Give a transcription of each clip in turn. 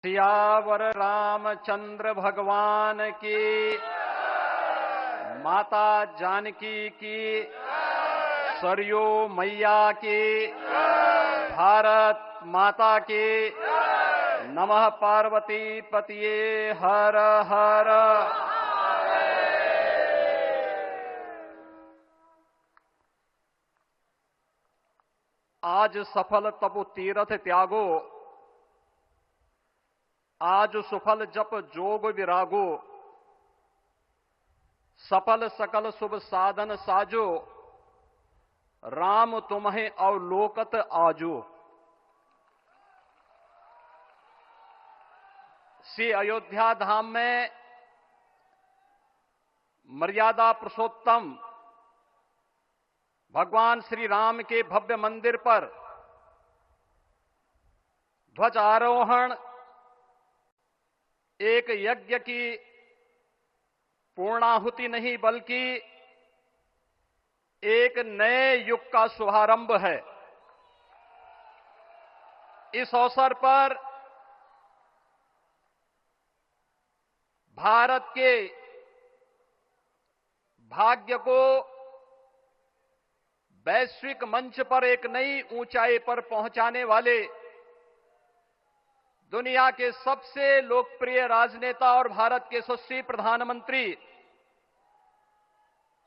सियावर रामचंद्र भगवान की, माता जानकी की, सरयू मैया की, भारत माता की, नमः पार्वती पतिये हर हर। आज सफल तपु तीरथ त्यागो, आज सुफल जप जोग विरागो, सफल सकल शुभ साधन साजो, राम तुम्हें अवलोकत आजो। श्री अयोध्या धाम में मर्यादा पुरुषोत्तम भगवान श्री राम के भव्य मंदिर पर ध्वजारोहण एक यज्ञ की पूर्णाहुति नहीं बल्कि एक नए युग का शुभारंभ है। इस अवसर पर भारत के भाग्य को वैश्विक मंच पर एक नई ऊंचाई पर पहुंचाने वाले दुनिया के सबसे लोकप्रिय राजनेता और भारत के यशस्वी प्रधानमंत्री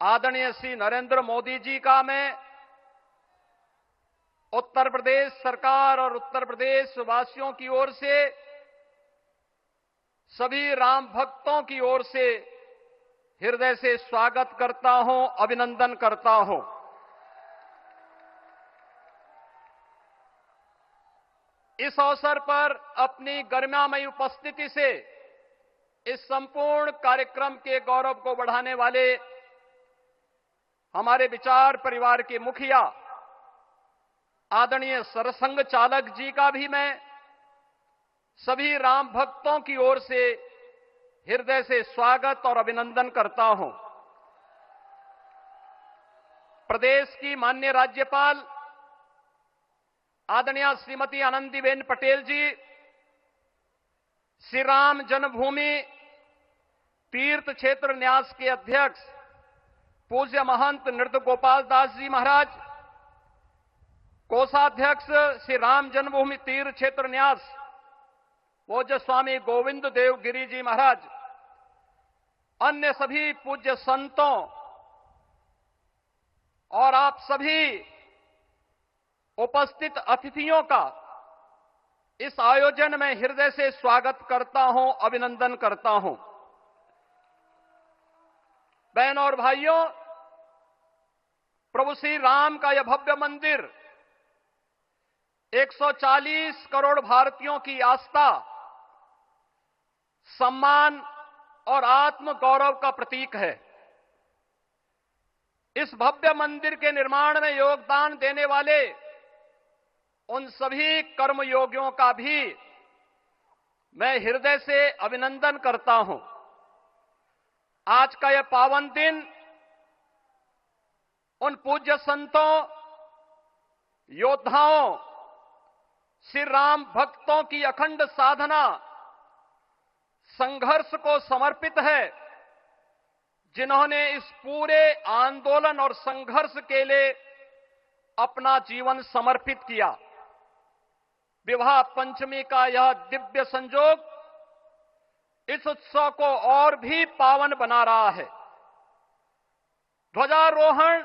आदरणीय श्री नरेंद्र मोदी जी का मैं उत्तर प्रदेश सरकार और उत्तर प्रदेश वासियों की ओर से, सभी राम भक्तों की ओर से हृदय से स्वागत करता हूं, अभिनंदन करता हूं। इस अवसर पर अपनी गरिमामयी उपस्थिति से इस संपूर्ण कार्यक्रम के गौरव को बढ़ाने वाले हमारे विचार परिवार के मुखिया आदरणीय सरसंघ चालक जी का भी मैं सभी राम भक्तों की ओर से हृदय से स्वागत और अभिनंदन करता हूं। प्रदेश की माननीय राज्यपाल आदरणीय श्रीमती आनंदीबेन पटेल जी, श्री राम जन्मभूमि तीर्थ क्षेत्र न्यास के अध्यक्ष पूज्य महंत नृत्य गोपाल दास जी महाराज, कोषाध्यक्ष श्री राम जन्मभूमि तीर्थ क्षेत्र न्यास पूज्य स्वामी गोविंद देव गिरी जी महाराज, अन्य सभी पूज्य संतों और आप सभी उपस्थित अतिथियों का इस आयोजन में हृदय से स्वागत करता हूं, अभिनंदन करता हूं। बहनों और भाइयों, प्रभु श्री राम का यह भव्य मंदिर 140 करोड़ भारतीयों की आस्था, सम्मान और आत्म गौरव का प्रतीक है। इस भव्य मंदिर के निर्माण में योगदान देने वाले उन सभी कर्मयोगियों का भी मैं हृदय से अभिनंदन करता हूं। आज का यह पावन दिन उन पूज्य संतों, योद्धाओं, श्री राम भक्तों की अखंड साधना, संघर्ष को समर्पित है, जिन्होंने इस पूरे आंदोलन और संघर्ष के लिए अपना जीवन समर्पित किया। विवाह पंचमी का यह दिव्य संयोग इस उत्सव को और भी पावन बना रहा है। ध्वजारोहण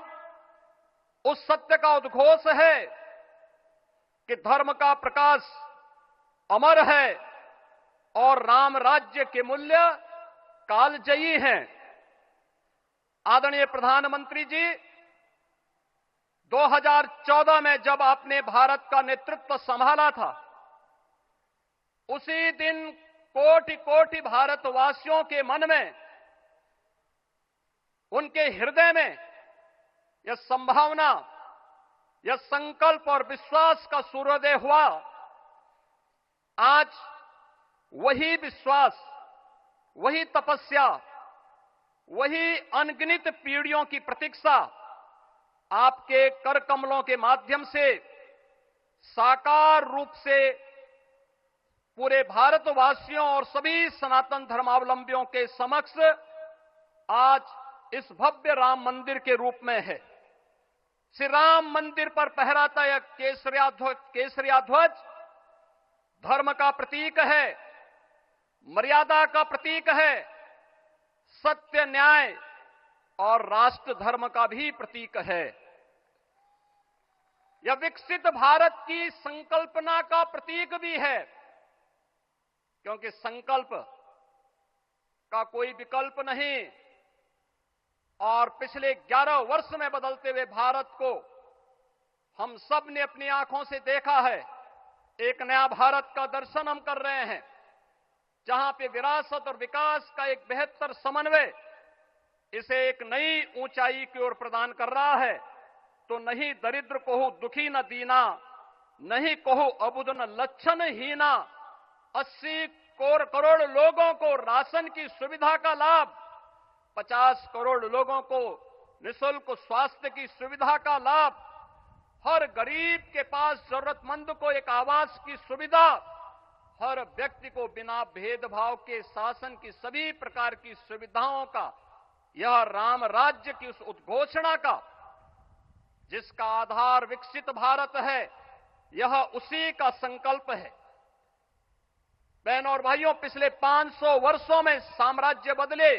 उस सत्य का उद्घोष है कि धर्म का प्रकाश अमर है और राम राज्य के मूल्य कालजयी हैं। आदरणीय प्रधानमंत्री जी, 2014 में जब आपने भारत का नेतृत्व संभाला था, उसी दिन कोटि कोटि भारतवासियों के मन में, उनके हृदय में यह संभावना, यह संकल्प और विश्वास का सूर्योदय हुआ। आज वही विश्वास, वही तपस्या, वही अनगिनत पीढ़ियों की प्रतीक्षा आपके कर कमलों के माध्यम से साकार रूप से पूरे भारतवासियों और सभी सनातन धर्मावलंबियों के समक्ष आज इस भव्य राम मंदिर के रूप में है। श्री राम मंदिर पर फहराता यह केसरिया ध्वज धर्म का प्रतीक है, मर्यादा का प्रतीक है, सत्य, न्याय और राष्ट्र धर्म का भी प्रतीक है। यह विकसित भारत की संकल्पना का प्रतीक भी है, क्योंकि संकल्प का कोई विकल्प नहीं। और पिछले 11 वर्ष में बदलते हुए भारत को हम सब ने अपनी आंखों से देखा है। एक नया भारत का दर्शन हम कर रहे हैं, जहां पे विरासत और विकास का एक बेहतर समन्वय इसे एक नई ऊंचाई की ओर प्रदान कर रहा है। तो नहीं दरिद्र कोहु दुखी न दीना, नहीं कोहु अबुद न लक्षण हीना। 80 करोड़ लोगों को राशन की सुविधा का लाभ, 50 करोड़ लोगों को निःशुल्क स्वास्थ्य की सुविधा का लाभ, हर गरीब के पास जरूरतमंद को एक आवास की सुविधा, हर व्यक्ति को बिना भेदभाव के शासन की सभी प्रकार की सुविधाओं का यह राम राज्य की उस उद्घोषणा का, जिसका आधार विकसित भारत है, यह उसी का संकल्प है। बहनों और भाइयों, पिछले 500 वर्षों में साम्राज्य बदले,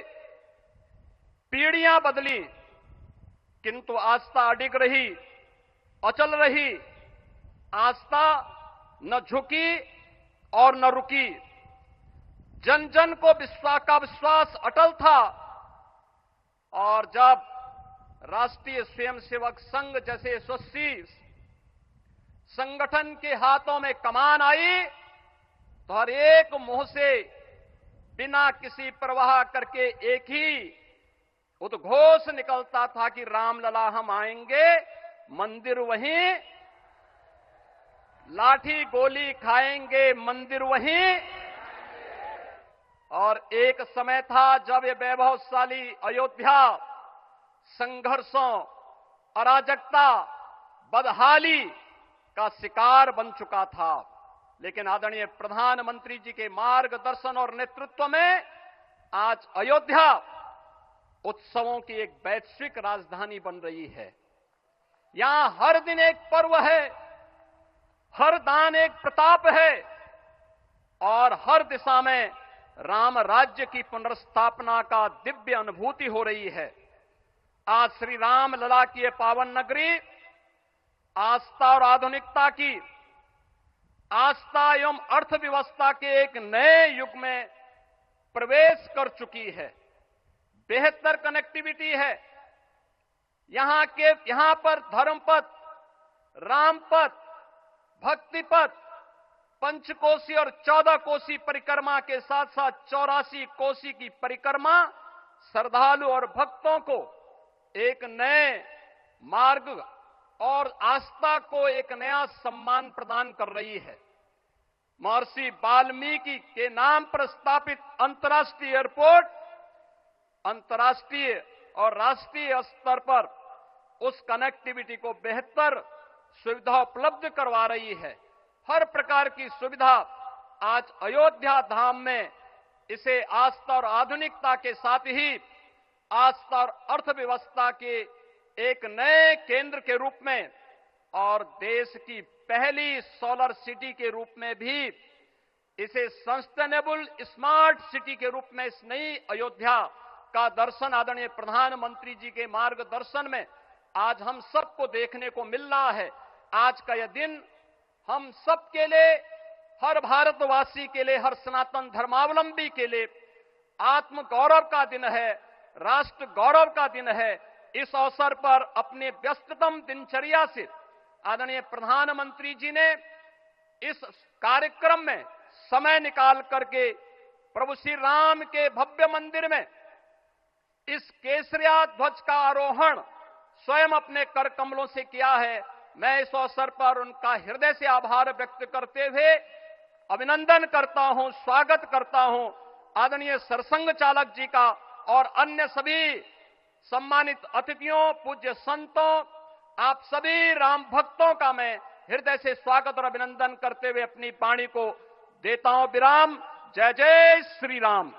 पीढ़ियां बदली, किंतु आस्था अडिग रही, अचल रही। आस्था न झुकी और न रुकी। जन जन को विश्वास अटल था। और जब राष्ट्रीय स्वयंसेवक संघ जैसे यशस्वी संगठन के हाथों में कमान आई, तो हर एक मुंह से बिना किसी परवाह करके एक ही उद्घोष निकलता था कि रामलला हम आएंगे, मंदिर वहीं, लाठी गोली खाएंगे, मंदिर वहीं। और एक समय था जब ये वैभवशाली अयोध्या संघर्षों, अराजकता, बदहाली का शिकार बन चुका था। लेकिन आदरणीय प्रधानमंत्री जी के मार्गदर्शन और नेतृत्व में आज अयोध्या उत्सवों की एक वैश्विक राजधानी बन रही है। यहां हर दिन एक पर्व है, हर दान एक प्रताप है, और हर दिशा में राम राज्य की पुनर्स्थापना का दिव्य अनुभूति हो रही है। आज श्री राम लला की यह पावन नगरी आस्था और आधुनिकता की, आस्था एवं अर्थव्यवस्था के एक नए युग में प्रवेश कर चुकी है। बेहतर कनेक्टिविटी है। यहां पर धर्मपथ, रामपथ, भक्तिपथ, पंचकोसी और 14 कोसी परिक्रमा के साथ साथ 84 कोसी की परिक्रमा श्रद्धालु और भक्तों को एक नए मार्ग और आस्था को एक नया सम्मान प्रदान कर रही है। महर्षि वाल्मीकि के नाम पर स्थापित अंतर्राष्ट्रीय एयरपोर्ट अंतर्राष्ट्रीय और राष्ट्रीय स्तर पर उस कनेक्टिविटी को बेहतर सुविधा उपलब्ध करवा रही है। हर प्रकार की सुविधा आज अयोध्या धाम में इसे आस्था और आधुनिकता के साथ ही आस्था और अर्थव्यवस्था के एक नए केंद्र के रूप में और देश की पहली सोलर सिटी के रूप में भी, इसे सस्टेनेबल स्मार्ट सिटी के रूप में इस नई अयोध्या का दर्शन आदरणीय प्रधानमंत्री जी के मार्गदर्शन में आज हम सबको देखने को मिल रहा है। आज का यह दिन हम सबके लिए, हर भारतवासी के लिए, हर सनातन धर्मावलंबी के लिए आत्म गौरव का दिन है, राष्ट्र गौरव का दिन है। इस अवसर पर अपने व्यस्ततम दिनचर्या से आदरणीय प्रधानमंत्री जी ने इस कार्यक्रम में समय निकाल करके प्रभु श्री राम के भव्य मंदिर में इस केसरिया ध्वज का आरोहण स्वयं अपने कर कमलों से किया है। मैं इस अवसर पर उनका हृदय से आभार व्यक्त करते हुए अभिनंदन करता हूं, स्वागत करता हूं आदरणीय सरसंघ चालक जी का और अन्य सभी सम्मानित अतिथियों, पूज्य संतों, आप सभी राम भक्तों का मैं हृदय से स्वागत और अभिनंदन करते हुए अपनी वाणी को देता हूं विराम। जय जय श्री राम।